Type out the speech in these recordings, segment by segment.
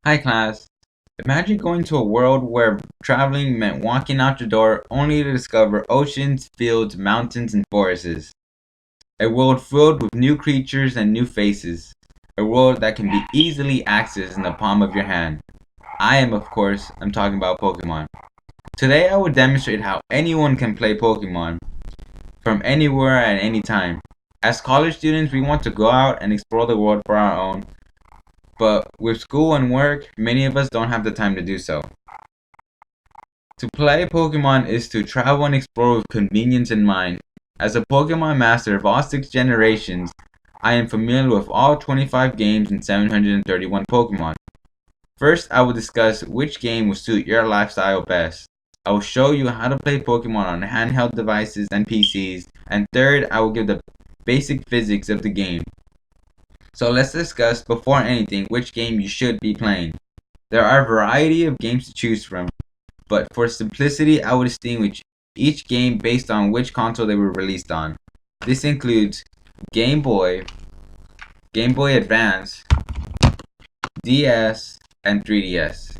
Hi class. Imagine going to a world where traveling meant walking out your door only to discover oceans, fields, mountains, and forests. A world filled with new creatures and new faces. A world that can be easily accessed in the palm of your hand. I'm talking about Pokemon. Today I will demonstrate how anyone can play Pokemon from anywhere at any time. As college students, we want to go out and explore the world for our own, but with school and work, many of us don't have the time to do so. To play Pokemon is to travel and explore with convenience in mind. As a Pokemon master of all 6 generations, I am familiar with all 25 games and 731 Pokemon. First, I will discuss which game will suit your lifestyle best. I will show you how to play Pokemon on handheld devices and PCs, and third, I will give the basic physics of the game. So let's discuss before anything which game you should be playing. There are a variety of games to choose from, but for simplicity, I would distinguish each game based on which console they were released on. This includes Game Boy, Game Boy Advance, DS, and 3DS.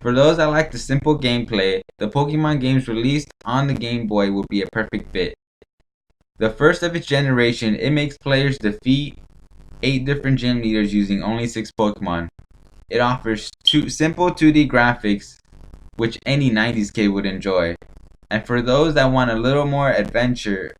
For those that like the simple gameplay, the Pokemon games released on the Game Boy will be a perfect fit. The first of its generation, it makes players defeat 8 different gym leaders using only 6 Pokemon. It offers simple 2D graphics, which any 90s kid would enjoy. And for those that want a little more adventure,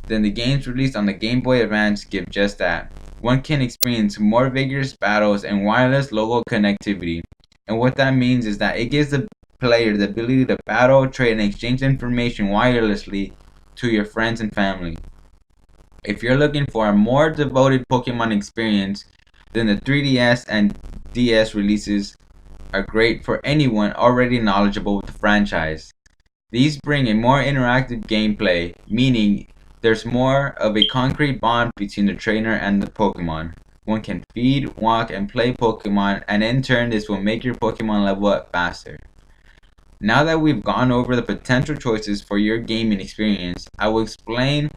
then the games released on the Game Boy Advance give just that. One can experience more vigorous battles and wireless local connectivity. And what that means is that it gives the player the ability to battle, trade, and exchange information wirelessly to your friends and family. If you're looking for a more devoted Pokemon experience, then the 3DS and DS releases are great for anyone already knowledgeable with the franchise. These bring a more interactive gameplay, meaning there's more of a concrete bond between the trainer and the Pokemon. One can feed, walk, and play Pokemon, and in turn this will make your Pokemon level up faster. Now that we've gone over the potential choices for your gaming experience, I will explain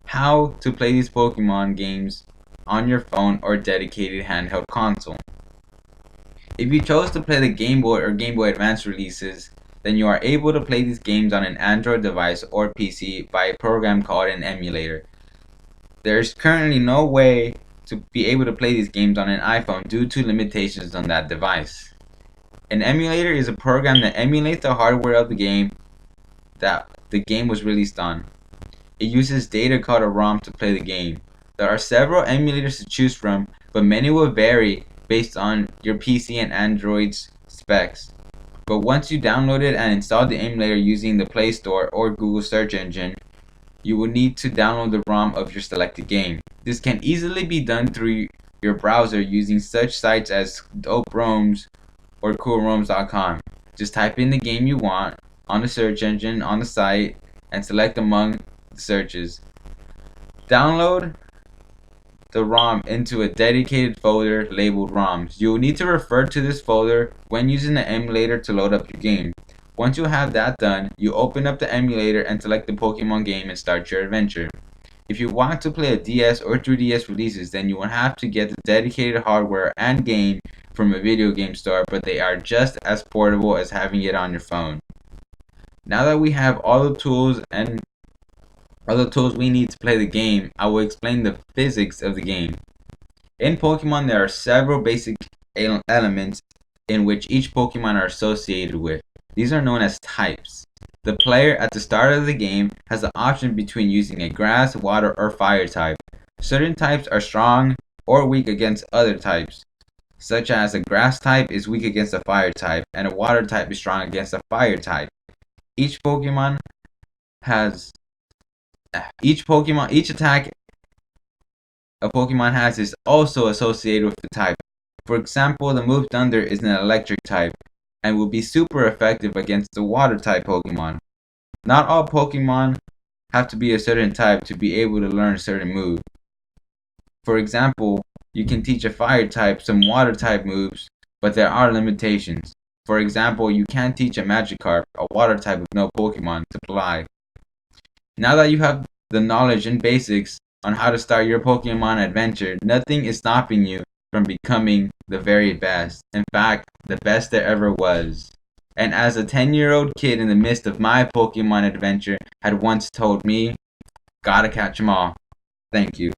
how to play these Pokemon games on your phone or dedicated handheld console. If you chose to play the Game Boy or Game Boy Advance releases, then you are able to play these games on an Android device or PC by a program called an emulator. There is currently no way to be able to play these games on an iPhone due to limitations on that device. An emulator is a program that emulates the hardware of the game that the game was released on. It uses data called a ROM to play the game. There are several emulators to choose from, but many will vary based on your PC and Android's specs. But once you download it and install the emulator using the Play Store or Google search engine, you will need to download the ROM of your selected game. This can easily be done through your browser using such sites as DopeRoms or CoolRoms.com. Just type in the game you want on the search engine on the site and select among the searches. Download the ROM into a dedicated folder labeled ROMs. You will need to refer to this folder when using the emulator to load up your game. Once you have that done, you open up the emulator and select the Pokemon game and start your adventure. If you want to play a DS or 3DS releases, then you will have to get the dedicated hardware and game from a video game store, but they are just as portable as having it on your phone. Now that we have all the tools we need to play the game, I will explain the physics of the game. In Pokemon, there are several basic elements in which each Pokemon are associated with. These are known as types. The player at the start of the game has the option between using a grass, water, or fire type. Certain types are strong or weak against other types, such as a grass type is weak against a fire type, and a water type is strong against a fire type. Each has each attack a Pokemon has is also associated with the type. For example, the move Thunder is an electric type and will be super effective against the water type Pokemon. Not all Pokemon have to be a certain type to be able to learn a certain move. For example, you can teach a fire type some water type moves, but there are limitations. For example, you can't teach a Magikarp, a water type with no Pokemon, to fly. Now that you have the knowledge and basics on how to start your Pokemon adventure, nothing is stopping you from becoming the very best. In fact, the best there ever was. And as a 10-year-old kid in the midst of my Pokemon adventure had once told me, gotta catch 'em all. Thank you.